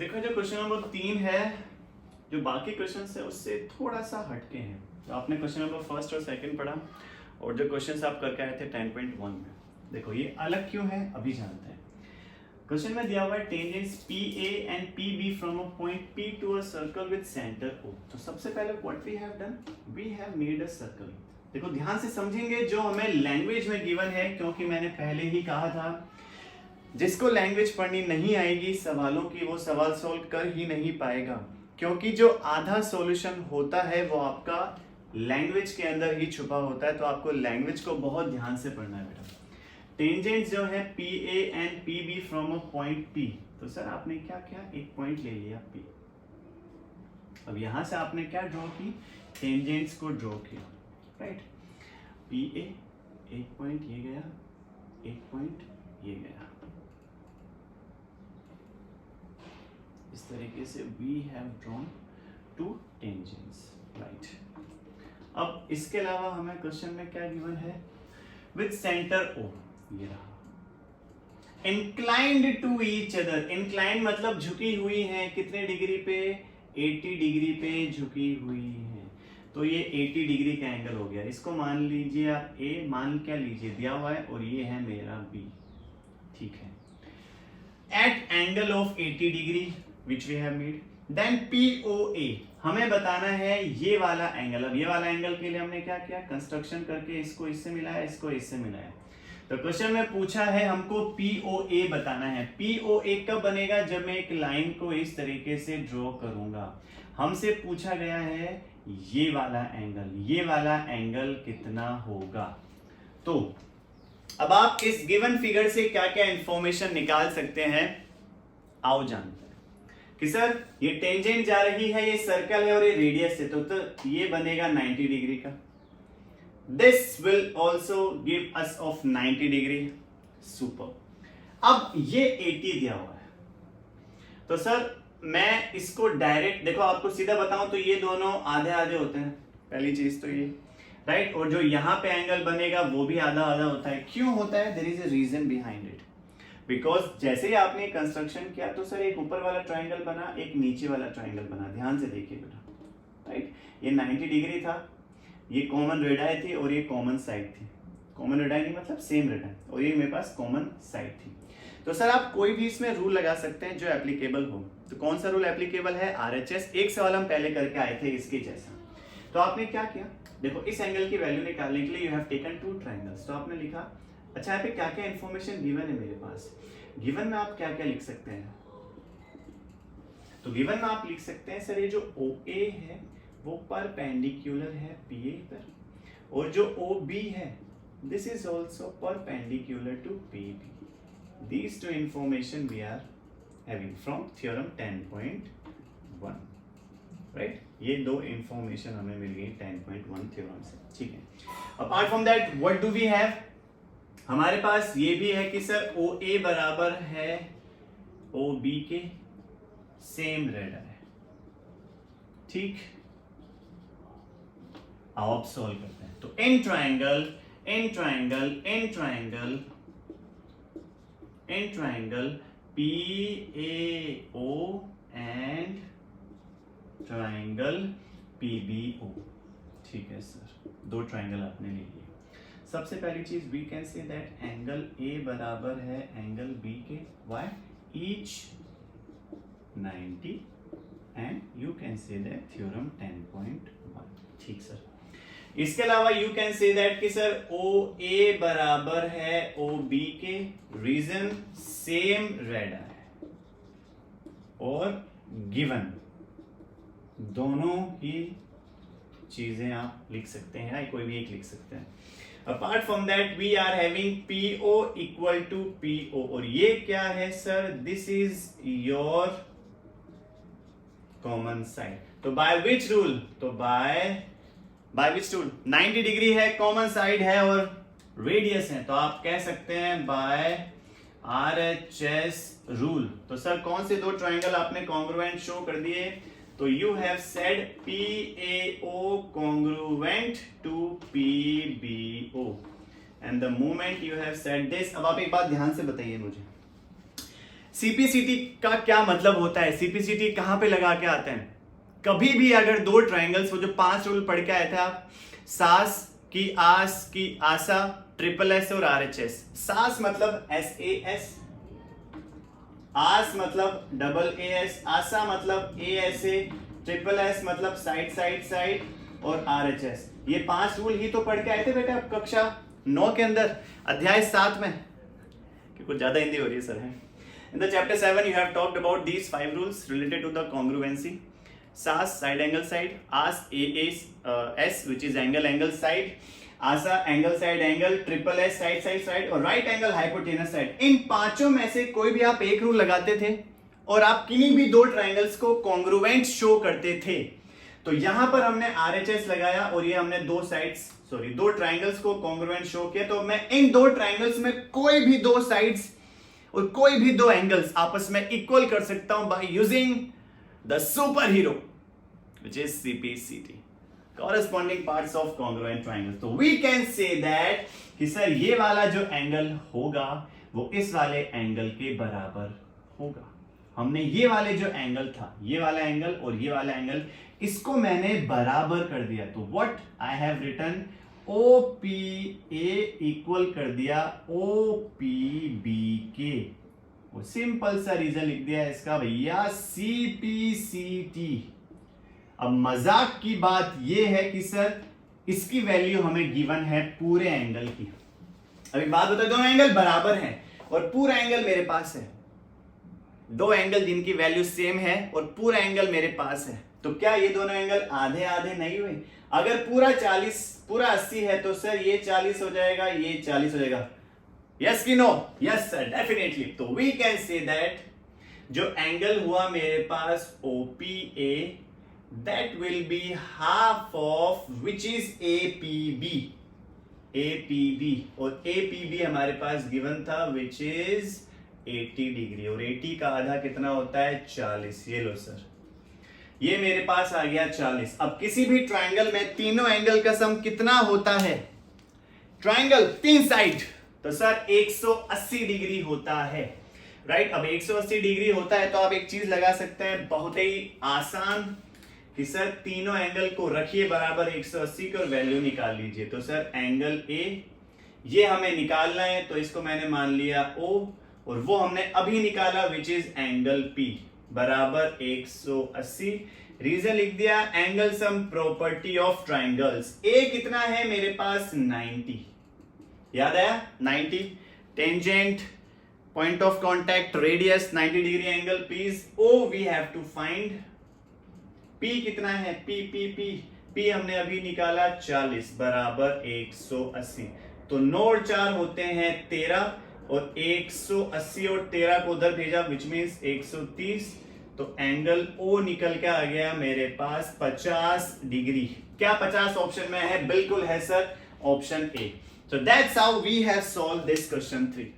देखो जो question number 3 है, जो बाकी क्वेश्चन है उससे थोड़ा सा हटके हैं। तो आपने क्वेश्चन नंबर फर्स्ट और सेकंड पढ़ा, और जो क्वेश्चन आप करके आए थे 10.1 में, देखो ये अलग क्यों है अभी जानते हैं। क्वेश्चन में दिया हुआ है tangents PA and PB from a point P to a circle with centre O। तो सबसे पहले what we have done, we have made a circle. देखो ध्यान से समझेंगे, जो हमें लैंग्वेज में गिवन है, क्योंकि मैंने पहले ही कहा था जिसको लैंग्वेज पढ़नी नहीं आएगी सवालों की, वो सवाल सॉल्व कर ही नहीं पाएगा, क्योंकि जो आधा सॉल्यूशन होता है वो आपका लैंग्वेज के अंदर ही छुपा होता है। तो आपको लैंग्वेज को बहुत ध्यान से पढ़ना है बेटा। टेंजेंट जो है PA and PB from a point P। तो सर आपने क्या किया, एक पॉइंट ले लिया P। अब यहां से आपने क्या ड्रॉ की, टेंजेंट्स को ड्रॉ किया, राइट। PA एक पॉइंट ये गया, एक पॉइंट ये गया, इस तरीके से we have drawn two tangents, right। अब इसके अलावा हमें क्वेश्चन में क्या गिवन है, with center O, ये रहा, inclined to each other। inclined मतलब झुकी हुई है, कितने डिग्री पे, 80 डिग्री पे झुकी हुई है। तो ये 80 डिग्री का एंगल हो गया। इसको मान लीजिए आप A, मान क्या लीजिए दिया हुआ है, और ये है मेरा B, ठीक है। at angle of 80 degree which we have made, then POA हमें बताना है ये वाला एंगल। अब ये वाला एंगल के लिए हमने क्या किया, कंस्ट्रक्शन करके इसको इससे मिलाया, इसको इससे मिलाया। तो क्वेश्चन में पूछा है हमको POA बताना है। POA कब बनेगा, जब मैं एक लाइन को इस तरीके से ड्रॉ करूंगा। हमसे पूछा गया है ये वाला एंगल, ये वाला एंगल कितना होगा। तो अब आप इस गिवन फिगर से क्या क्या इंफॉर्मेशन निकाल सकते हैं, आओ जानते हैं। कि सर ये टेंजेंट जा रही है, ये सर्कल है और ये रेडियस है, तो ये बनेगा 90 डिग्री का। This will also give us of 90 degree, super. अब ये 80 दिया हुआ है, तो सर मैं इसको डायरेक्ट, देखो आपको सीधा बताऊं तो ये दोनों आधे आधे होते हैं, पहली चीज तो ये, राइट। और जो यहां पे एंगल बनेगा वो भी आधा आधा होता है। क्यों होता है, there is a reason behind it. Because जैसे ही आपने कंस्ट्रक्शन किया तो सर एक ऊपर वाला ट्राइंगल बना, एक नीचे वाला ट्राइंगल बना, ध्यान से देखिए बेटा, राइट। ये 90 डिग्री था, ये कॉमन रेडाई थी और ये कॉमन साइड थी। कॉमन रेडाई नहीं मतलब सेम रेडाई, और ये मेरे पास कॉमन साइड थी। तो सर आप कोई भी इसमें रूल लगा सकते हैं जो एप्लीकेबल हो। तो कौन सा रूल एप्लीकेबल है, RHS। एक सवाल हम पहले करके आए थे इसके जैसा। तो आपने क्या किया, देखो इस एंगल की वैल्यू निकालने के लिए you have taken two triangles. तो आपने लिखा, अच्छा यहाँ पे क्या क्या इंफॉर्मेशन गिवन है मेरे पास। गिवन में आप क्या क्या लिख सकते हैं, तो गिवन में आप लिख सकते हैं सर ये जो OA है वो परपेंडिकुलर है PA पर, और जो OB है this is also perpendicular to PB। These two information we are having from theorem 10.1, right? ये दो इंफॉर्मेशन हमें मिल गई 10.1 थ्योरम से, ठीक है। Apart from that what do we have, हमारे पास ये भी है कि सर OA बराबर है OB के, सेम रेडर है, ठीक। आओ अब सॉल्व करते हैं। तो in triangle PAO and triangle PBO, ठीक है सर, दो ट्राइंगल आपने ले लिए। सबसे पहली चीज we can say that angle A बराबर है एंगल B के, why, each 90, and you can say that theorem 10.1, ठीक सर। इसके अलावा यू कैन से दैट कि सर OA बराबर है OB के, रीजन सेम रेडर है और गिवन, दोनों ही चीजें आप लिख सकते हैं या कोई भी एक लिख सकते हैं। Apart from that we are having PO equal to PO, और ये क्या है sir, this is your common side. तो बाय विच रूल, तो बाय विच रूल, 90 डिग्री है, कॉमन साइड है और रेडियस है, तो आप कह सकते हैं बाय RHS रूल। तो सर कौन से दो ट्राइंगल आपने कॉन्ग्रुएंट शो कर दिए, तो you have said PAO congruent to PBO, and the moment you have said this. अब आप एक बात ध्यान से बताइए मुझे, सीपीसीटी का क्या मतलब होता है, सीपीसीटी कहां पे लगा के आते हैं? कभी भी अगर दो ट्राइंगल्स, वो जो 5 रूल पढ़ के आए थे आप, सास की आस की आसा, ट्रिपल एस और RHS। सास मतलब SAS, आस मतलब डबल AS, आसा मतलब ASA, ट्रिपल एस मतलब साइड साइड साइड और RHS। ये 5 रूल ही तो पढ़ के आए थे बेटा आप कक्षा 9 के अंदर, अध्याय 7 में, कि कुछ ज्यादा हिंदी हो रही है सर है। In the chapter 7 you have talked about these 5 rules related to the congruency. SAS side angle side, AS AS which is angle side, ASA angle side angle, triple S side side side और right angle hypotenuse side। इन पांचों में से कोई भी आप एक rule लगाते थे और आप किन्हीं भी दो ट्राइंगल्स को कॉन्ग्रुएंट शो करते थे। तो यहां पर हमने RHS लगाया और ये हमने दो ट्राइंगल्स को कॉन्ग्रुएंट शो किया। तो मैं इन दो ट्राइंगल्स में कोई भी दो साइड्स और कोई भी दो एंगल्स आपस में इक्वल कर सकता हूं by using the super hero which is CPCT, corresponding parts of congruent triangles। तो we can say that कि सर ये वाला जो एंगल होगा वो इस वाले एंगल के बराबर होगा। हमने ये वाले जो एंगल था, ये वाला एंगल और ये वाला एंगल, इसको मैंने बराबर कर दिया। तो what I have written, OPA equal कर दिया OPBK। वो सिंपल सा रीजन लिख दिया इसका भैया CPCT। अब मजाक की बात यह है कि सर इसकी वैल्यू हमें गिवन है पूरे एंगल की। अभी बात बताओ, दोनों एंगल बराबर हैं और पूरा एंगल मेरे पास है, दो एंगल जिनकी वैल्यू सेम है और पूरा एंगल मेरे पास है। तो क्या ये दोनों एंगल आधे आधे नहीं हुए? अगर पूरा 80 है तो सर ये 40 हो जाएगा, ये 40 हो जाएगा। यस कि नो? Yes sir, definitely. तो वी कैन से दैट जो एंगल हुआ मेरे पास OPA, that will be half of which is APB और APB हमारे पास गिवन था which is 80 डिग्री और 80 का आधा कितना होता है? 40। ये लो सर, ये मेरे पास आ गया 40। अब किसी भी ट्राइंगल में तीनों एंगल का सम कितना होता है? ट्राइंगल 3 साइड, तो सर 180 डिग्री होता है, राइट। अब 180 डिग्री होता है तो आप एक चीज लगा सकते हैं, बहुत ही आसान, कि सर तीनों एंगल को रखिए बराबर 180 की और वैल्यू निकाल लीजिए। तो सर एंगल A ये हमें निकालना है, तो इसको मैंने मान लिया O और वो हमने अभी निकाला विच इज एंगल P बराबर 180। रीजन लिख दिया, angle sum property of triangles. A कितना है मेरे पास? 90, याद आया? 90। Tangent, point of contact, radius 90 degree angle P is O we have to find. P कितना है? P हमने अभी निकाला 40 बराबर 180। तो 9 और 4 होते हैं 13 और 180 और 13 को उधर भेजा विच मीन्स 130। तो एंगल O निकल के आ गया मेरे पास 50 डिग्री। क्या 50 ऑप्शन में है? बिल्कुल है sir, option A। So that's how we have solved this question 3।